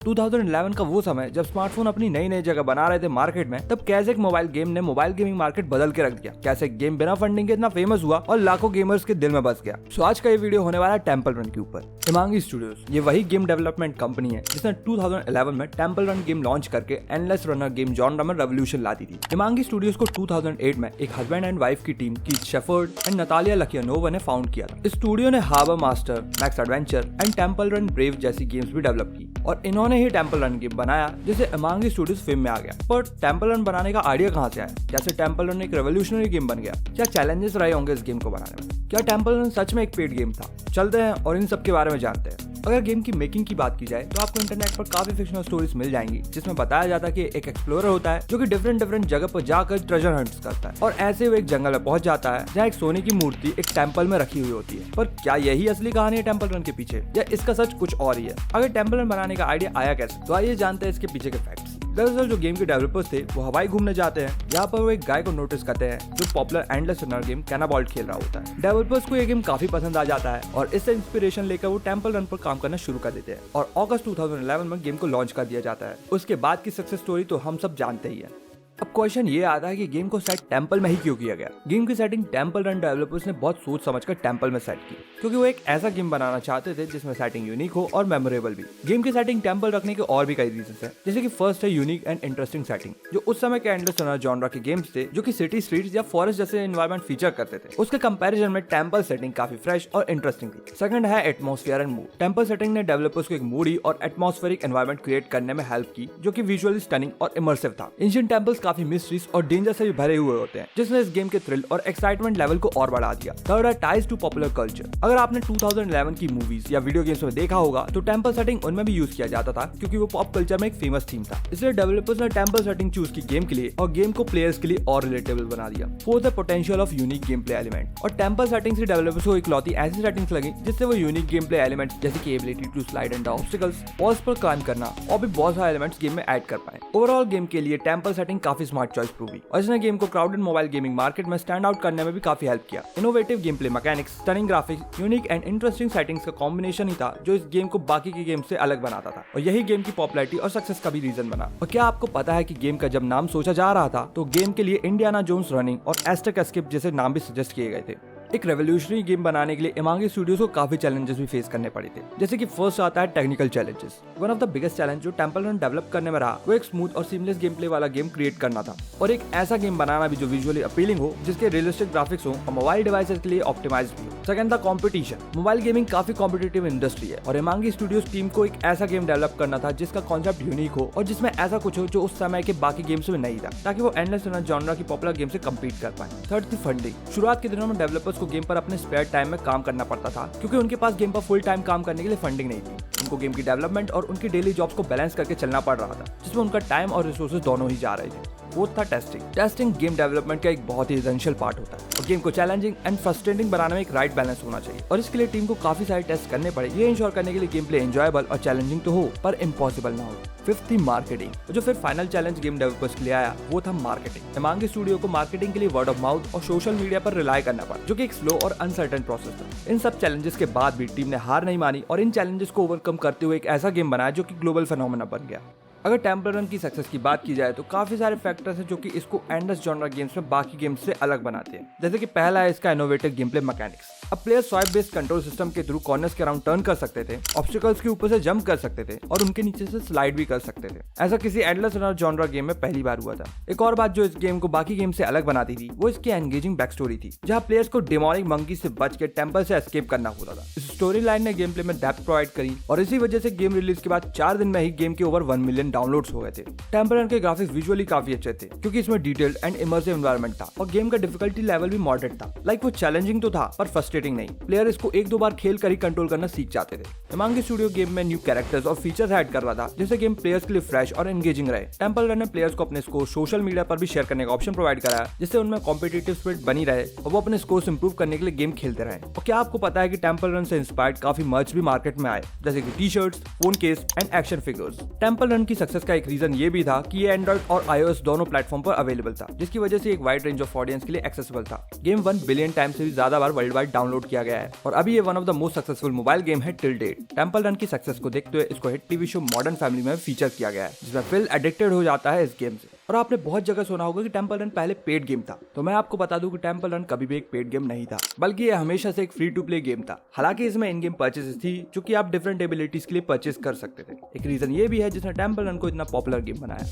2011 का वो समय जब स्मार्टफोन अपनी नई नई जगह बना रहे थे मार्केट में, तब कैसे एक मोबाइल गेम ने मोबाइल गेमिंग मार्केट बदल के रख दिया। कैसे एक गेम बिना फंडिंग के इतना फेमस हुआ और लाखों गेमर्स के दिल में बस गया। सो आज का ये वीडियो होने वाला है टेम्पल रन के ऊपर। इमांगी स्टूडियोज ये वही गेम डेवलपमेंट कंपनी है जिसने 2011 में टेम्पल रन गेम लॉन्च करके एंडलेस रनर गेम जॉनर में रेवोल्यूशन ला दी थी। इमांगी स्टूडियोज को 2008 में एक हस्बैंड एंड वाइफ की team Keith Shepherd and Natalia Luckyanova ने फाउंड किया था। इस स्टूडियो ने Harbor Master, Max Adventure and Temple Run Brave जैसी गेम्स भी डेवलप की और इन्होंने ही टेम्पल रन गेम बनाया जिसे इमांगी स्टूडियोज फेम में आ गया। पर टेम्पल रन बनाने का आइडिया कहाँ से आया? कैसे टेम्पल रन एक रेवोल्यूशनरी गेम बन गया? क्या चैलेंजेस रहे होंगे इस गेम को बनाने में? क्या टेम्पल रन सच में एक पेड गेम था? चलते हैं और इन सब के बारे में जानते हैं। अगर गेम की मेकिंग की बात की जाए तो आपको इंटरनेट पर काफी फिक्शनल स्टोरीज मिल जाएंगी जिसमें बताया जाता है कि एक एक्सप्लोरर होता है जो कि डिफरेंट जगह पर जाकर ट्रेजर हंट्स करता है और ऐसे वो एक जंगल में पहुंच जाता है जहाँ एक सोने की मूर्ति एक टेम्पल में रखी हुई होती है। पर क्या यही असली कहानी है टेम्पल रन के पीछे, या इसका सच कुछ और ही है? अगर टेम्पल रन बनाने का आइडिया आया कैसे, तो आइए जानते हैं इसके पीछे के फैक्ट्स। दरअसल जो गेम के डेवलपर्स थे वो हवाई घूमने जाते हैं। यहाँ पर वो एक गाय को नोटिस करते हैं जो पॉपुलर एंडलेस रनर गेम कैनाबॉल्ट खेल रहा होता है। डेवलपर्स को ये गेम काफी पसंद आ जाता है और इससे इंस्पिरेशन लेकर वो टेम्पल रन पर काम करना शुरू कर देते हैं और अगस्त 2011 में गेम को लॉन्च कर दिया जाता है। उसके बाद की सक्सेस स्टोरी तो हम सब जानते ही है। अब क्वेश्चन ये आता है कि गेम को सेट टेम्पल में ही क्यों किया गया? गेम की सेटिंग टेम्पल रन डेवलपर्स ने बहुत सोच समझकर टेम्पल में सेट की क्योंकि वो एक ऐसा गेम बनाना चाहते थे जिसमें सेटिंग यूनिक हो और मेमोरेबल भी। गेम की सेटिंग टेम्पल रखने के और भी कई रीजंस हैं, जैसे कि फर्स्ट है यूनिक एंड इंटरेस्टिंग सेटिंग। जो उस समय के एंडलेस रनर जॉनरा के गेम्स थे जो कि सिटी स्ट्रीट्स या फॉरेस्ट जैसे एनवायरनमेंट फीचर करते थे, उसके कंपैरिजन में टेम्पल सेटिंग काफी फ्रेश और इंटरेस्टिंग थी। सेकंड है atmosphere and mood. Temple setting ने डेवलपर्स को एक मूडी और एटमॉस्फेरिक एनवायरनमेंट क्रिएट करने में हेल्प की जो कि विजुअली स्टनिंग और इमर्सिव था। एंशिएंट टेम्पल्स काफी मिस्ट्रीज और डेंजर से भी भरे हुए होते हैं जिसने इस गेम के थ्रिल और एक्साइटमेंट लेवल को और बढ़ा दिया। थर्ड है टाइज टू पॉपुलर कल्चर। अगर आपने 2011 की मूवीज या वीडियो गेम्स में देखा होगा तो टेम्पल सेटिंग उनमें भी यूज किया जाता था क्योंकि वो पॉप कल्चर में एक फेमस थीम था। इसलिए डेवलपर्स ने टेम्पल सेटिंग चूज की गेम के लिए और गेम को प्लेयर्स के लिए और रिलेटेबल बना दिया। फोर्थ है potential of unique game play element. और टेम्पल सेटिंग से डेवलपर्स को इकलौती ऐसी सेटिंग्स लगी जिससे वो यूनिक गेम प्ले एलिमेंट्स जैसे कि ability to slide and obstacles, walls पर क्लाइंब करना और भी बहुत सारे एलिमेंट्स गेम में ऐड कर पाए। ओवरऑल गेम के लिए टेम्पल सेटिंग काफी स्मार्ट चॉइस प्रूव हुई और इसने गेम को क्राउडेड मोबाइल गेमिंग मार्केट में स्टैंड आउट करने में भी काफी हेल्प किया। Innovative game play mechanics, stunning graphics, unique and interesting settings का कॉम्बिनेशन ही था जो इस गेम को बाकी के गेम से अलग बनाता था और यही गेम की पॉपुलैरिटी और सक्सेस का भी रीजन बना। और क्या आपको पता है कि गेम का जब नाम सोचा जा रहा था तो गेम के लिए इंडियाना जोन्स रनिंग और एस्टेक एस्केप जैसे नाम भी सजेस्ट किए गए थे। एक रेवोल्यूशनरी गेम बनाने के लिए इमांगी स्टूडियोज को काफी चैलेंजेस भी फेस करने पड़े थे, जैसे कि फर्स्ट आता है technical challenges. One of the biggest challenge जो टेम्पल रन डेवलप करने में रहा वो एक स्मूथ और सीमलेस गेम प्ले वाला गेम क्रिएट करना था और एक ऐसा गेम बनाना भी जो विजुअली अपीलिंग हो, जिसके रियलिस्टिक ग्राफिक्स हो और मोबाइल डिवाइसेस के लिए ऑप्टिमाइज्ड भी हो। सेकंड था कंपटीशन। मोबाइल गेमिंग काफी कॉम्पिटिटिव इंडस्ट्री है और इमांगी स्टूडियोज टीम को एक ऐसा गेम डेवलप करना था जिसका कॉन्सेप्ट यूनिक हो और जिसमें ऐसा कुछ हो जो उस समय के बाकी गेम्स में नहीं था, ताकि वो एंडलेस रनर जॉनरा की पॉपुलर गेम से कम्पीट कर पाए। थर्ड थी फंडिंग। शुरुआत के दिनों में डेवलपर्स को गेम पर अपने टाइम में काम करना पड़ता था क्योंकि उनके पास गेम पर फुल टाइम काम करने के लिए फंडिंग नहीं थी। उनको गेम की डेवलपमेंट और उनकी डेली जॉब्स को बैलेंस करके चलना पड़ रहा था जिसमें उनका टाइम और रिसोर्सेज दोनों ही जा रहे थे। फोर्थ था टेस्टिंग। टेस्टिंग गेम डेवलपमेंट का एक बहुत ही एसेंशियल पार्ट होता है और गेम को चैलेंजिंग एंड फ्रस्ट्रेटिंग बनाने में एक राइट बैलेंस होना चाहिए और इसके लिए टीम को काफी सारे टेस्ट करने पड़े, ये इंश्योर करने के लिए गेम प्ले एंजॉयबल और चैलेंजिंग तो हो पर इम्पॉसिबल ना हो। फिफ्थ थी मार्केटिंग। जो फिर फाइनल चैलेंज गेम डेवलपर्स के लिए आया वो था मार्केटिंग। इमांगी स्टूडियो को मार्केटिंग के लिए वर्ड ऑफ माउथ और सोशल मीडिया पर रिलाई करना पड़ा जो कि एक स्लो और अनसर्टेन प्रोसेस था। इन सब चैलेंजेस के बाद भी टीम ने हार नहीं मानी और इन चैलेंजेस को ओवरकम करते हुए एक ऐसा गेम बनाया जो कि ग्लोबल फेनोमेना बन गया। अगर टेम्पल रन की सक्सेस की बात की जाए तो काफी सारे फैक्टर्स हैं जो कि इसको एंडलेस जॉनरा गेम्स में बाकी गेम्स से अलग बनाते हैं, जैसे कि पहला है इसका इनोवेटिव गेम प्ले मैकेनिक्स। अब player swipe based control system के थ्रू कॉर्नर्स के अराउंड टर्न कर सकते थे, ऑब्स्टिकल्स के ऊपर से जंप कर सकते थे और उनके नीचे से स्लाइड भी कर सकते थे। ऐसा किसी एंडलेस रनर जॉनरा गेम में पहली बार हुआ था। एक और बात जो इस गेम को बाकी गेम से अलग बनाती थी वो इसकी एंगेजिंग बैक स्टोरी थी, जहाँ प्लेयर्स को डेमोनिक मंकी से बच के टेम्पल से एस्केप करना होता था। इस स्टोरी लाइन ने गेम प्ले में डेप्थ प्रोवाइड करी और इसी वजह से गेम रिलीज के बाद 4 दिन में ही गेम के ओवर 1 मिलियन डाउनलोड्स हो गए थे। टेम्पल रन के ग्राफिक्स विजुअली काफी अच्छे थे क्योंकि इसमें डिटेल्ड एंड इमर्सिव एनवायरनमेंट था और गेम का डिफिकल्टी लेवल भी मॉडरेट था। लाइक वो चैलेंजिंग तो था पर फ्रस्ट्रेटिंग नहीं। प्लेयर इसको 1-2 बार खेल कर ही कंट्रोल करना सीख जाते थे। इमांगी स्टूडियो गेम में न्यू कैरेक्टर्स और फीचर्स ऐड कर रहा था जिससे गेम प्लेयर्स के लिए फ्रेश और एंगेजिंग रहे। टेम्पल रन ने प्लेयर्स को अपने स्कोर सोशल मीडिया पर भी शेयर करने का ऑप्शन प्रोवाइड कराया जिससे उनमें कॉम्पिटिटिव स्पिरिट बनी रहे और वो अपने स्कोर्स इंप्रूव करने के लिए गेम खेलते रहे। और क्या आपको पता है कि टेम्पल रन से इंस्पायर्ड काफी मर्च भी मार्केट में आए, जैसे कि T shirts, phone case and action figures. Temple run की सक्सेस का एक रीजन ये भी था कि ये एंड्रॉइड और iOS दोनों प्लेटफॉर्म पर अवेलेबल था, जिसकी वजह से एक वाइड रेंज ऑफ ऑडियंस के लिए एक्सेसिबल था। गेम 1 बिलियन टाइम से भी ज्यादा बार वर्ल्ड वाइड डाउनलोड किया गया है और अभी ये one of the most successful mobile game है टिल डेट। टेंपल रन की सक्सेस को देखते हुए इसको hit TV show modern family में फीचर किया गया है, जिसमें फिल एडिक्टेड हो जाता है इस गेम से। और आपने बहुत जगह सुना होगा कि टेंपल रन पहले पेड गेम था, तो मैं आपको बता दूं कि टेंपल रन कभी भी एक पेड गेम नहीं था, बल्कि ये हमेशा से एक फ्री टू प्ले गेम था। हालांकि इसमें इन गेम परचेसेस थी जो कि आप डिफरेंट एबिलिटीज के लिए परचेस कर सकते थे। एक रीजन ये भी है जिसने टेंपल रन को इतना पॉपुलर गेम बनाया।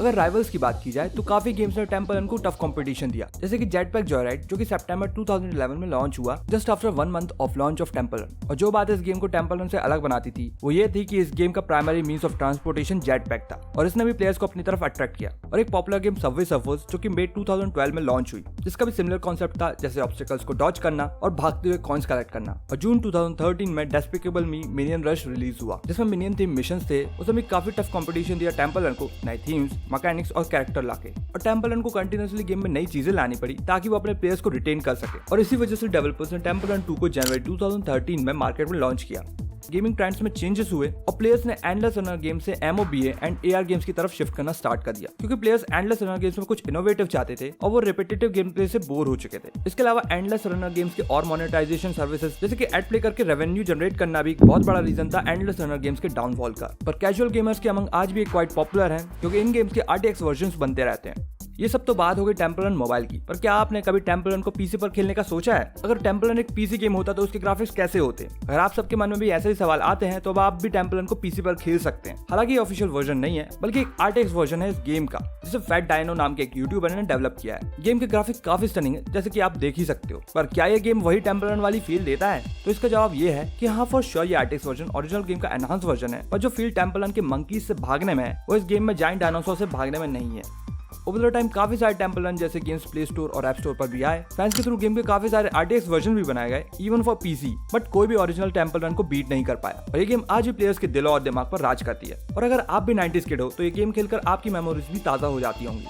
अगर राइवल्स की बात की जाए तो काफी गेम्स ने टेंपल रन को टफ कंपटीशन दिया, जैसे कि जेटपैक जॉयराइड जो कि सितंबर 2011 में लॉन्च हुआ just after 1 month of launch of temple run. और जो बात इस गेम को टेंपल रन से अलग बनाती थी वो ये थी कि इस गेम का primary means of transportation jetpack था और इसने भी प्लेयर्स को अपनी तरफ अट्रैक्ट किया। और एक पॉपुलर गेम सबवे सर्फर्स जो कि मई 2012 में लॉन्च हुई, जिसका भी सिमिलर कॉन्सेप्ट था, जैसे ऑब्स्टिकल्स को डॉज करना और भागते हुए कॉइंस कलेक्ट करना। और जून 2013 में डेस्पिकेबल मी मिनियन रश रिलीज हुआ, जिसमें मिनियन थीम मिशंस थे। उसमें भी काफी टफ कंपटीशन दिया टेंपल रन को, नए थीम्स, मैकेनिक्स और कैरेक्टर लाके। और टेंपल रन को कंटिन्यूअसली गेम में नई चीजें लानी पड़ी ताकि वो अपने प्लेयर्स को रिटेन कर सके। और इसी वजह से डेवलपर्स ने टेंपल रन 2 को जनवरी 2013 में मार्केट में लॉन्च किया। गेमिंग ट्रेंड्स में चेंजेस हुए और प्लेयर्स ने एंडलेस रनर गेम से MOBA एंड AR गेम्स की तरफ शिफ्ट करना स्टार्ट कर दिया, क्योंकि प्लेयर्स एंडलेस रनर गेम्स में कुछ इनोवेटिव चाहते थे और वो रिपीटेटिव गेम प्ले से बोर हो चुके थे। इसके अलावा एंडलेस रनर गेम्स के और मोनेटाइजेशन सर्विसेज जैसे कि एड प्ले करके रेवेन्यू जनरेट करना भी एक बहुत बड़ा रीजन था एंडलेस रनर गेम्स के डाउनफॉल का। पर कैजुअल गेमर्स के अमंग आज भी क्वाइट पॉपुलर हैं, क्योंकि इन गेम्स के RTX वर्जन्स बनते रहते हैं। ये सब तो बात हो गई टेंपल रन मोबाइल की, पर क्या आपने कभी टेंपल रन को पीसी पर खेलने का सोचा है? अगर टेंपल रन एक पीसी गेम होता तो उसके ग्राफिक्स कैसे होते? अगर आप सबके मन में भी ऐसे ही सवाल आते हैं तो अब आप भी टेंपल रन को पीसी पर खेल सकते हैं। हालांकि ये ऑफिशियल वर्जन नहीं है, बल्कि एक RTX वर्जन है इस गेम का, जिसे फैट डायनो नाम के एक यूट्यूबर ने डेवलप किया है। गेम के ग्राफिक्स काफी स्टनिंग है, जैसे कि आप देख ही सकते हो। पर क्या ये गेम वही टेंपल रन वाली फील देता है? तो इसका जवाब ये है कि हाँ, फॉर श्योर ये RTX वर्जन ओरिजिनल गेम का एनहांस वर्जन है, पर जो फील टेंपल रन के मंकीज से भागने में है वो इस गेम में जायंट डायनासोर से भागने में नहीं है। ओवर द टाइम काफी सारे टेंपल रन जैसे गेम्स प्ले स्टोर और ऐप स्टोर पर भी आए। फैंस के थ्रू गेम के काफी सारे RTX वर्जन भी बनाए गए, इवन फॉर पीसी, बट कोई भी ओरिजिनल टेंपल रन को बीट नहीं कर पाया। और ये गेम आज भी प्लेयर्स के दिलों और दिमाग पर राज करती है। और अगर आप भी 90s किड हो तो ये गेम खेलकर आपकी मेमोरीज भी ताजा हो जाती होंगी।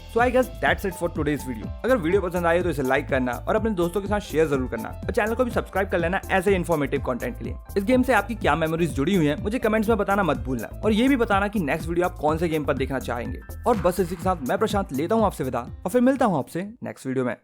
So I guess that's it for today's video। अगर वीडियो पसंद आए तो इसे लाइक करना और अपने दोस्तों के साथ शेयर जरूर करना और चैनल को भी सब्सक्राइब कर लेना ऐसे इन्फॉर्मेटिव कंटेंट के लिए। इस गेम से आपकी क्या मेमोरीज जुड़ी हुई हैं मुझे कमेंट्स में बताना मत भूलना, और ये भी बताना कि नेक्स्ट वीडियो आप कौन से गेम पर देखना चाहेंगे। और बस इसी के साथ मैं प्रशांत लेता हूँ आपसे विदा और फिर मिलता हूँ आपसे नेक्स्ट वीडियो में।